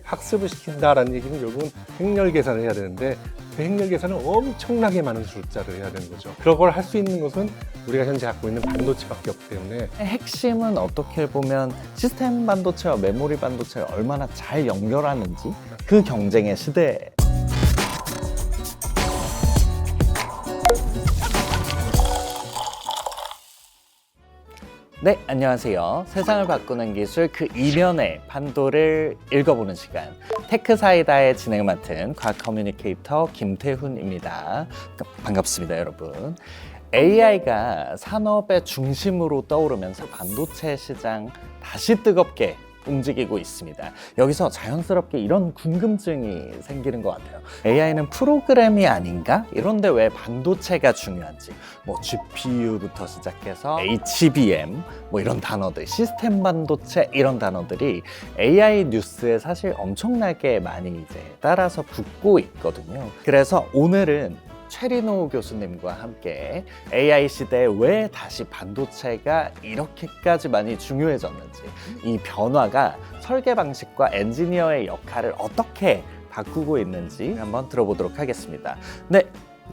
학습을 시킨다라는 얘기는 결국은 행렬 계산을 해야 되는데 그 행렬 계산은 엄청나게 많은 숫자를 해야 되는 거죠. 그런 걸 할 수 있는 것은 우리가 현재 갖고 있는 반도체밖에 없기 때문에 핵심은 어떻게 보면 시스템 반도체와 메모리 반도체를 얼마나 잘 연결하는지 그 경쟁의 시대. 네, 안녕하세요. 세상을 바꾸는 기술 그 이면의 판도를 읽어보는 시간, 테크사이다의 진행을 맡은 과학 커뮤니케이터 김태훈입니다. 반갑습니다, 여러분. AI가 산업의 중심으로 떠오르면서 반도체 시장 다시 뜨겁게 움직이고 있습니다. 여기서 자연스럽게 이런 궁금증이 생기는 것 같아요. AI는 프로그램이 아닌가? 이런데 왜 반도체가 중요한지, 뭐 GPU부터 시작해서 HBM 뭐 이런 단어들, 시스템 반도체 이런 단어들이 AI 뉴스에 사실 엄청나게 많이 이제 따라서 붙고 있거든요. 그래서 오늘은 최리노 교수님과 함께 AI 시대에 왜 다시 반도체가 이렇게까지 많이 중요해졌는지, 이 변화가 설계 방식과 엔지니어의 역할을 어떻게 바꾸고 있는지 한번 들어보도록 하겠습니다. 네,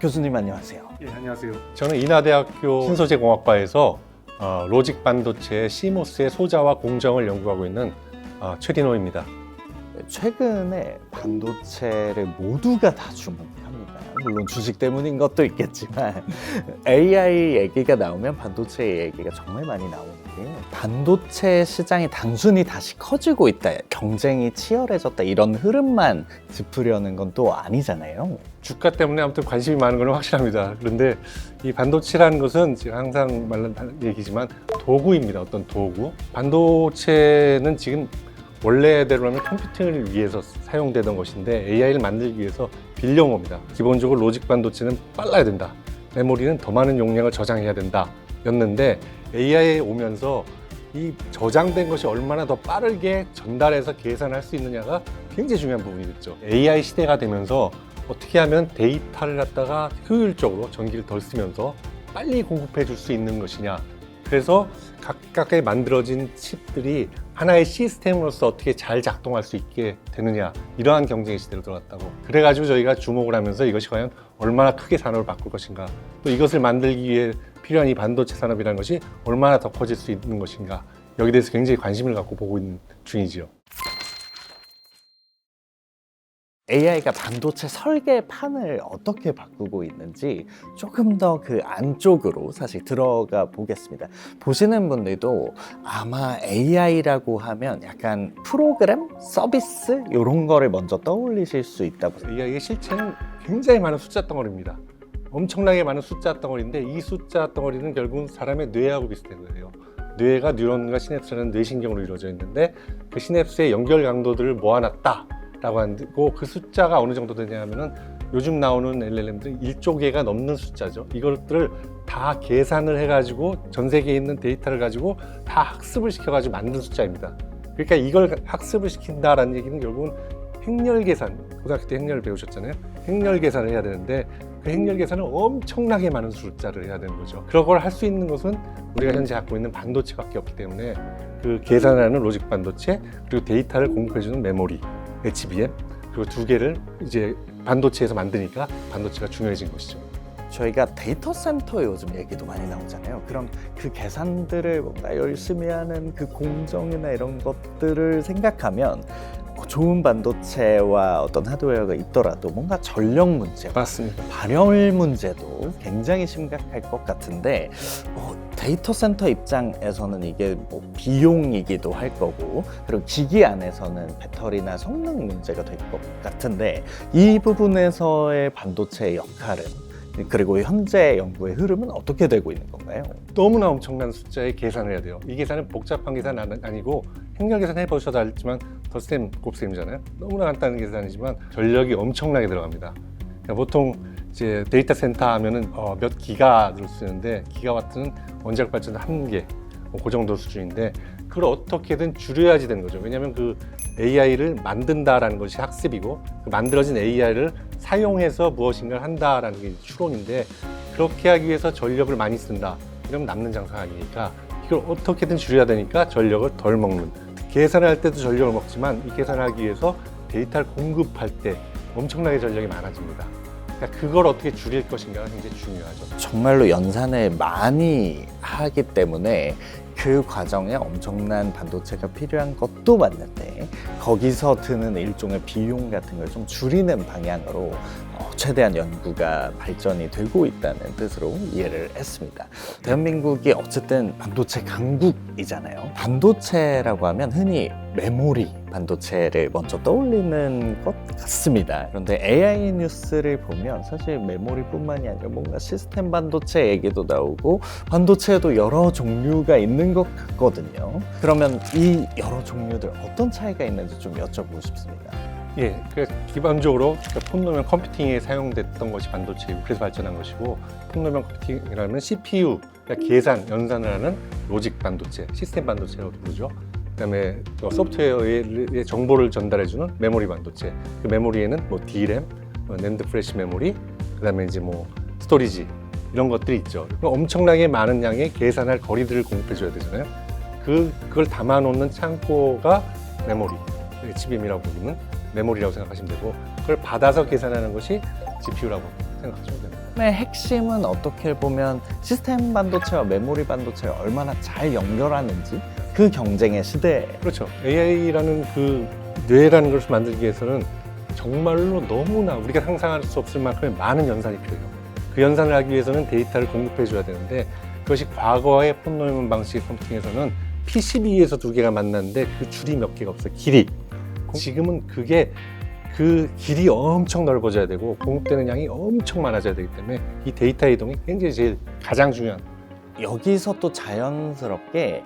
교수님 안녕하세요. 예, 안녕하세요. 저는 인하대학교 신소재공학과에서 로직 반도체 CMOS의 소자와 공정을 연구하고 있는 최리노입니다. 최근에 반도체를 모두가 다 주목합니다. 물론 주식 때문인 것도 있겠지만 AI 얘기가 나오면 반도체 얘기가 정말 많이 나오는데, 반도체 시장이 단순히 다시 커지고 있다, 경쟁이 치열해졌다 이런 흐름만 짚으려는 건 또 아니잖아요. 주가 때문에 아무튼 관심이 많은 건 확실합니다. 그런데 이 반도체라는 것은 제가 항상 말하는 얘기지만 도구입니다. 어떤 도구. 반도체는 지금 원래대로라면 컴퓨팅을 위해서 사용되던 것인데 AI를 만들기 위해서 빌려온 겁니다. 기본적으로 로직 반도체는 빨라야 된다, 메모리는 더 많은 용량을 저장해야 된다 였는데, AI에 오면서 이 저장된 것이 얼마나 더 빠르게 전달해서 계산할 수 있느냐가 굉장히 중요한 부분이 됐죠. AI 시대가 되면서 어떻게 하면 데이터를 갖다가 효율적으로 전기를 덜 쓰면서 빨리 공급해 줄 수 있는 것이냐. 그래서 각각의 만들어진 칩들이 하나의 시스템으로서 어떻게 잘 작동할 수 있게 되느냐, 이러한 경쟁의 시대로 들어갔다고. 그래가지고 저희가 주목을 하면서 이것이 과연 얼마나 크게 산업을 바꿀 것인가, 또 이것을 만들기 위해 필요한 이 반도체 산업이라는 것이 얼마나 더 커질 수 있는 것인가, 여기에 대해서 굉장히 관심을 갖고 보고 있는 중이지요. AI가 반도체 설계판을 어떻게 바꾸고 있는지 조금 더 그 안쪽으로 사실 들어가 보겠습니다. 보시는 분들도 아마 AI라고 하면 약간 프로그램, 서비스 이런 거를 먼저 떠올리실 수 있다고. AI의 실체는 굉장히 많은 숫자 덩어리입니다. 엄청나게 많은 숫자 덩어리인데, 이 숫자 덩어리는 결국은 사람의 뇌하고 비슷한 거예요. 뇌가 뉴런과 시냅스라는 뇌신경으로 이루어져 있는데, 그 시냅스의 연결 강도들을 모아놨다 라고 하고, 그 숫자가 어느 정도 되냐 하면은 요즘 나오는 LLM들은 1조 개가 넘는 숫자죠. 이것들을 다 계산을 해가지고 전 세계에 있는 데이터를 가지고 다 학습을 시켜가지고 만든 숫자입니다. 그러니까 이걸 학습을 시킨다라는 얘기는 결국은 행렬 계산, 고등학교 때 행렬 배우셨잖아요. 행렬 계산을 해야 되는데, 그 행렬 계산은 엄청나게 많은 숫자를 해야 되는 거죠. 그런 걸 할 수 있는 것은 우리가 현재 갖고 있는 반도체밖에 없기 때문에, 그 계산하는 로직 반도체, 그리고 데이터를 공급해주는 메모리, HBM, 그리고 두 개를 이제 반도체에서 만드니까 반도체가 중요해진 것이죠. 저희가 데이터 센터 요즘 얘기도 많이 나오잖아요. 그럼 그 계산들을 뭔가 열심히 하는 그 공정이나 이런 것들을 생각하면 좋은 반도체와 어떤 하드웨어가 있더라도 뭔가 전력 문제, 맞습니다. 발열 문제도 굉장히 심각할 것 같은데, 데이터 센터 입장에서는 이게 뭐 비용이기도 할 거고, 그리고 기기 안에서는 배터리나 성능 문제가 될 것 같은데, 이 부분에서의 반도체의 역할은, 그리고 현재 연구의 흐름은 어떻게 되고 있는 건가요? 너무나 엄청난 숫자의 계산을 해야 돼요. 이 계산은 복잡한 계산 아니고, 행렬 계산 해보셔도 알지만 덧셈, 곱셈이잖아요. 너무나 간단한 계산이지만 전력이 엄청나게 들어갑니다. 그러니까 보통 이제 데이터 센터 하면은 몇 기가를 쓰는데, 기가와트는 원자력 발전소 1개, 그 정도 수준인데, 그걸 어떻게든 줄여야지 되는 거죠. 왜냐하면 그 AI를 만든다라는 것이 학습이고, 그 만들어진 AI를 사용해서 무엇인가를 한다라는 게 추론인데, 그렇게 하기 위해서 전력을 많이 쓴다, 이러면 남는 장사가 아니니까 이걸 어떻게든 줄여야 되니까 전력을 덜 먹는, 계산을 할 때도 전력을 먹지만 이 계산을 하기 위해서 데이터를 공급할 때 엄청나게 전력이 많아집니다. 그러니까 그걸 어떻게 줄일 것인가가 굉장히 중요하죠. 정말로 연산을 많이 하기 때문에 그 과정에 엄청난 반도체가 필요한 것도 맞는데 거기서 드는 일종의 비용 같은 걸 좀 줄이는 방향으로 최대한 연구가 발전이 되고 있다는 뜻으로 이해를 했습니다. 대한민국이 어쨌든 반도체 강국이잖아요. 반도체라고 하면 흔히 메모리 반도체를 먼저 떠올리는 것 같습니다. 그런데 AI 뉴스를 보면 사실 메모리뿐만이 아니라 뭔가 시스템 반도체 얘기도 나오고 반도체에도 여러 종류가 있는 것 같거든요. 그러면 이 여러 종류들 어떤 차이가 있는지 좀 여쭤보고 싶습니다. 예, 그래서 기본적으로 폰노면 컴퓨팅에 사용됐던 것이 반도체이고 그래서 발전한 것이고 폰노면 컴퓨팅이라는 CPU, 그러니까 계산, 연산을 하는 로직 반도체, 시스템 반도체라고 부르죠. 그다음에 또 소프트웨어의 정보를 전달해주는 메모리 반도체. 그 메모리에는 뭐 D램, 낸드 플래시 메모리, 그다음에 이제 뭐 스토리지 이런 것들이 있죠. 엄청나게 많은 양의 계산할 거리들을 공급해줘야 되잖아요. 그걸 담아놓는 창고가 메모리, HBM이라고 부르는 메모리라고 생각하시면 되고 그걸 받아서 계산하는 것이 GPU라고 생각하시면 됩니다. 의 핵심은 어떻게 보면 시스템 반도체와 메모리 반도체를 얼마나 잘 연결하는지 그 경쟁의 시대. 그렇죠. AI라는 그 뇌라는 것을 만들기 위해서는 정말로 너무나 우리가 상상할 수 없을 만큼의 많은 연산이 필요해요. 그 연산을 하기 위해서는 데이터를 공급해줘야 되는데 그것이 과거의 폰노이먼 방식의 컴퓨팅에서는 PCB에서 두 개가 만났는데 그 줄이 몇 개가 없어요. 길이. 지금은 그게 그 길이 엄청 넓어져야 되고 공급되는 양이 엄청 많아져야 되기 때문에 이 데이터 이동이 굉장히 제일 가장 중요한. 여기서 또 자연스럽게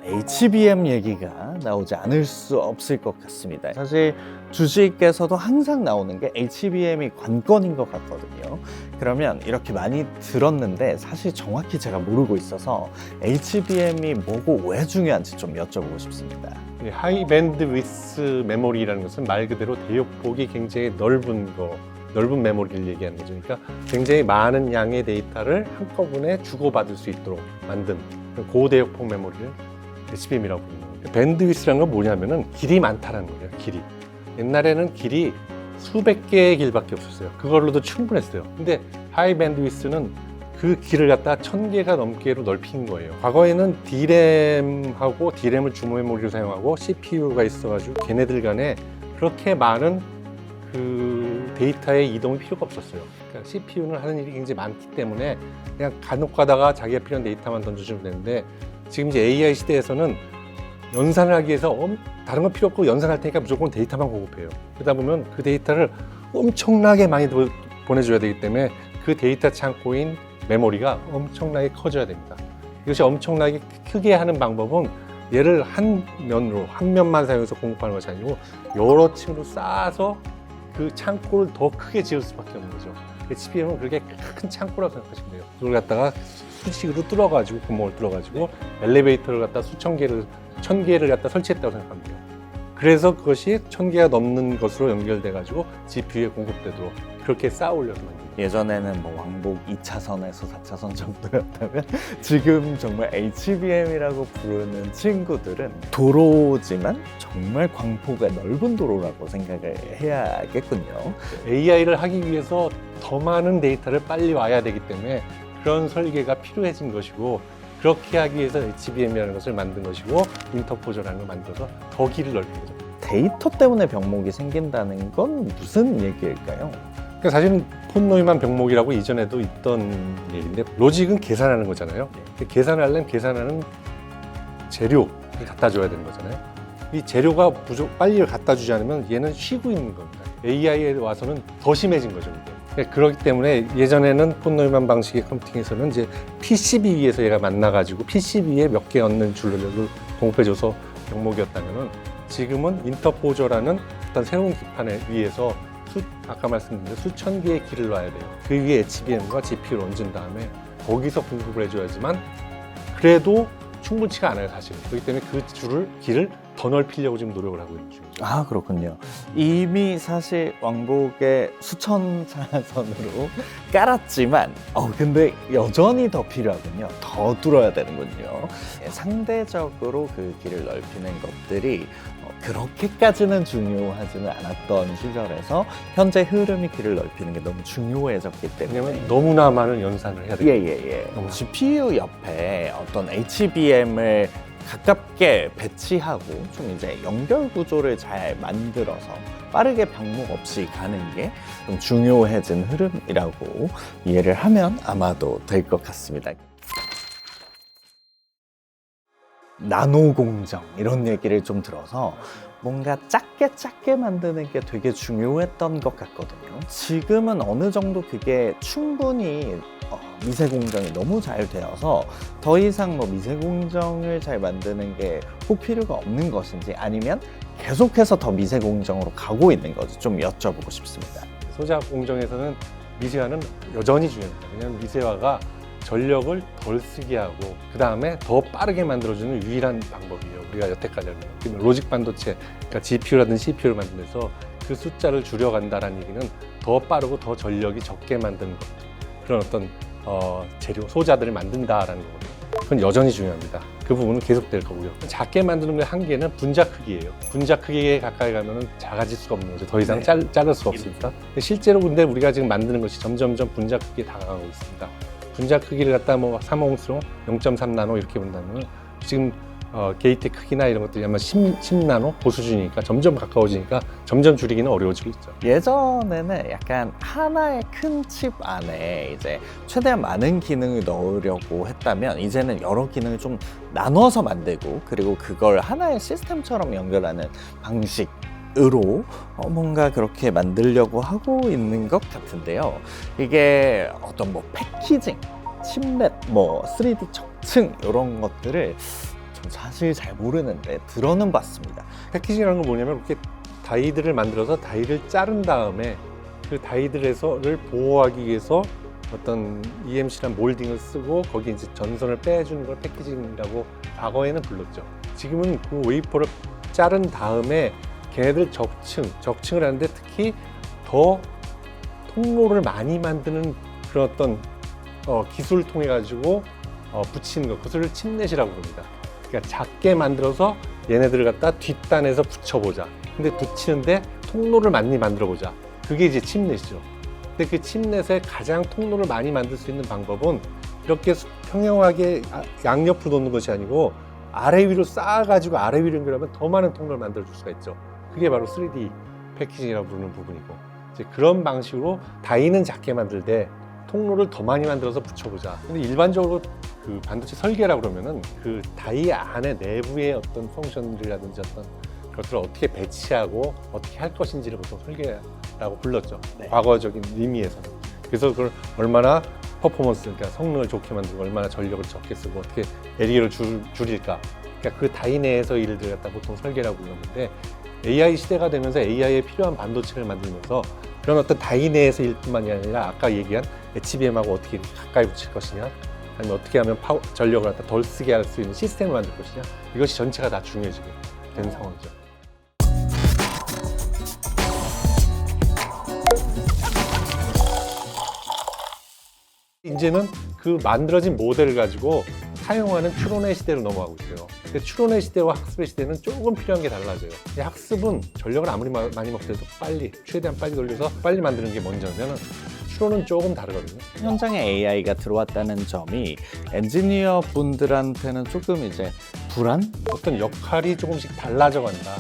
HBM 얘기가 나오지 않을 수 없을 것 같습니다. 사실 주식에서도 항상 나오는 게 HBM이 관건인 것 같거든요. 그러면 이렇게 많이 들었는데 사실 정확히 제가 모르고 있어서 HBM이 뭐고 왜 중요한지 좀 여쭤보고 싶습니다. 하이 밴드 위스 메모리라는 것은 말 그대로 대역폭이 굉장히 넓은 메모리를 얘기하는 거죠. 그러니까 굉장히 많은 양의 데이터를 한꺼번에 주고받을 수 있도록 만든 고대역폭 메모리를 HBM이라고 부르는 거예요. 밴드위스라는 건 뭐냐면은 길이 많다는 거예요. 길이. 옛날에는 길이 수백 개의 길밖에 없었어요. 그걸로도 충분했어요. 근데 하이 밴드위스는 그 길을 갖다 1000개가 넘게로 넓힌 거예요. 과거에는 D램하고 D램을 주요 메모리로 사용하고 CPU가 있어가지고 걔네들 간에 그렇게 많은 그 데이터의 이동이 필요가 없었어요. 그러니까 CPU는 하는 일이 굉장히 많기 때문에 그냥 간혹 가다가 자기가 필요한 데이터만 던져주면 되는데 지금 이제 AI 시대에서는 연산을 하기 위해서 다른 건 필요 없고 연산할 테니까 무조건 데이터만 공급해요. 그러다 보면 그 데이터를 엄청나게 많이 보내줘야 되기 때문에 그 데이터 창고인 메모리가 엄청나게 커져야 됩니다. 이것이 엄청나게 크게 하는 방법은 얘를 한 면만 사용해서 공급하는 것이 아니고 여러 층으로 쌓아서 그 창고를 더 크게 지을 수밖에 없는 거죠. HBM은 그렇게 큰 창고라고 생각하시면 돼요. 그걸 갖다가 수직으로 뚫어가지고 구멍을 뚫어가지고 엘리베이터를 갖다 수천 개를 1000개를 갖다 설치했다고 생각하면 돼요. 그래서 그것이 1000개가 넘는 것으로 연결돼가지고 GPU에 공급되도록 그렇게 쌓아 올려서 만듭니다. 예전에는 뭐 왕복 2차선에서 4차선 정도였다면 지금 정말 HBM이라고 부르는 친구들은 도로지만 정말 광폭의 넓은 도로라고 생각을 해야겠군요. AI를 하기 위해서 더 많은 데이터를 빨리 와야 되기 때문에 그런 설계가 필요해진 것이고 그렇게 하기 위해서 HBM이라는 것을 만든 것이고 인터포저라는 걸 만들어서 더 길을 넓힌 거죠. 데이터 때문에 병목이 생긴다는 건 무슨 얘기일까요? 그러니까 사실은 폰노이만 병목이라고 이전에도 있던 얘기인데 로직은 계산하는 거잖아요. 계산하려면 계산하는 재료를 갖다 줘야 되는 거잖아요. 이 재료가 빨리 갖다 주지 않으면 얘는 쉬고 있는 겁니다. AI에 와서는 더 심해진 거죠. 이게. 그렇기 때문에 예전에는 폰노이만 방식의 컴퓨팅에서는 이제 PCB 위에서 얘가 만나가지고 PCB에 몇 개 얻는 줄을 공급해줘서 병목이었다면은 지금은 인터포저라는 어떤 새로운 기판에 위에서 아까 말씀드린 수천 개의 길을 놔야 돼요. 그 위에 HBM과 GPU를 얹은 다음에 거기서 공급을 해줘야지만 그래도 충분치가 않아요, 사실은. 그렇기 때문에 그 길을 더 넓히려고 지금 노력을 하고 있는 중이죠. 아, 그렇군요. 이미 사실 왕복에 수천 차선으로 깔았지만 근데 여전히 더 필요하군요. 더 뚫어야 되는군요. 상대적으로 그 길을 넓히는 것들이 그렇게까지는 중요하지는 않았던 시절에서 현재 흐름이 길을 넓히는 게 너무 중요해졌기 때문에 왜냐면 너무나 많은 연산을 해야 돼요. 예예예. GPU 옆에 어떤 HBM을 가깝게 배치하고 좀 이제 연결 구조를 잘 만들어서 빠르게 병목 없이 가는 게 좀 중요해진 흐름이라고 이해를 하면 아마도 될 것 같습니다. 나노 공정 이런 얘기를 좀 들어서 뭔가 작게 만드는 게 되게 중요했던 것 같거든요. 지금은 어느 정도 그게 충분히 미세 공정이 너무 잘 되어서 더 이상 뭐 미세 공정을 잘 만드는 게 꼭 필요가 없는 것인지 아니면 계속해서 더 미세 공정으로 가고 있는 건지 좀 여쭤보고 싶습니다. 소자학 공정에서는 미세화는 여전히 중요합니다. 왜냐하면 미세화가 전력을 덜 쓰게 하고 그 다음에 더 빠르게 만들어주는 유일한 방법이에요. 우리가 여태까지 알고 로직 반도체, 그러니까 GPU라든지 CPU를 만들면서 그 숫자를 줄여간다는 얘기는 더 빠르고 더 전력이 적게 만드는 것, 그런 어떤 재료, 소자들을 만든다라는 거거든요. 그건 여전히 중요합니다. 그 부분은 계속될 거고요. 작게 만드는 게 한계는 분자 크기예요. 분자 크기에 가까이 가면은 작아질 수가 없는 거죠. 더 이상 작을 수가 없으니까. 실제로 근데 우리가 지금 만드는 것이 점점점 분자 크기에 다가가고 있습니다. 분자 크기를 갖다 뭐 3홍스로 0.3나노 이렇게 본다면 지금 게이트 크기나 이런 것들이 아마 10나노 그 수준이니까 점점 가까워지니까 점점 줄이기는 어려워지고 있죠. 예전에는 약간 하나의 큰 칩 안에 이제 최대한 많은 기능을 넣으려고 했다면 이제는 여러 기능을 좀 나눠서 만들고 그리고 그걸 하나의 시스템처럼 연결하는 방식으로 뭔가 그렇게 만들려고 하고 있는 것 같은데요. 이게 어떤 뭐 패키징, 칩넷, 뭐 3D 척층 이런 것들을 전 사실 잘 모르는데 들어는 봤습니다. 패키징이라는 건 뭐냐면 이렇게 다이들을 만들어서 다이를 자른 다음에 그 다이들을 보호하기 위해서 어떤 EMC란 몰딩을 쓰고 거기에 이제 전선을 빼주는 걸 패키징이라고 과거에는 불렀죠. 지금은 그 웨이퍼를 자른 다음에 걔네들 적층을 하는데 특히 더 통로를 많이 만드는 그런 어떤 기술을 통해 가지고 붙이는 것, 그것을 칩넷이라고 부릅니다. 그러니까 작게 만들어서 얘네들을 갖다 뒷단에서 붙여보자. 근데 붙이는데 통로를 많이 만들어보자. 그게 이제 칩넷이죠. 근데 그 칩넷에 가장 통로를 많이 만들 수 있는 방법은 이렇게 평형하게 양옆으로 놓는 것이 아니고 아래 위로 쌓아가지고 아래 위로 연결하면 더 많은 통로를 만들어줄 수가 있죠. 그게 바로 3D 패키징이라고 부르는 부분이고, 이제 그런 방식으로 다이는 작게 만들되 통로를 더 많이 만들어서 붙여보자. 근데 일반적으로 그 반도체 설계라고 그러면은 그 다이 안에 내부의 어떤 펑션들이라든지 어떤 것들을 어떻게 배치하고 어떻게 할 것인지를 보통 설계라고 불렀죠. 네. 과거적인 의미에서는. 그래서 그걸 얼마나 퍼포먼스, 그러니까 성능을 좋게 만들고 얼마나 전력을 적게 쓰고 어떻게 에리어를 줄일까. 그러니까 그 다이 내에서 일을 갖다 보통 설계라고 불렀는데, AI 시대가 되면서 AI에 필요한 반도체를 만들면서 그런 어떤 다이 내에서 일뿐만이 아니라 아까 얘기한 HBM하고 어떻게 가까이 붙일 것이냐, 아니면 어떻게 하면 전력을 갖다 덜 쓰게 할 수 있는 시스템을 만들 것이냐, 이것이 전체가 다 중요해지게 된 상황이죠. 이제는 그 만들어진 모델을 가지고 사용하는 추론의 시대로 넘어가고 있어요. 근데 추론의 시대와 학습의 시대는 조금 필요한 게 달라져요. 학습은 전력을 아무리 많이 먹더라도 최대한 빨리 돌려서 빨리 만드는 게 먼저면, 추론은 조금 다르거든요. 현장에 AI가 들어왔다는 점이 엔지니어 분들한테는 조금 이제 불안? 어떤 역할이 조금씩 달라져 간다.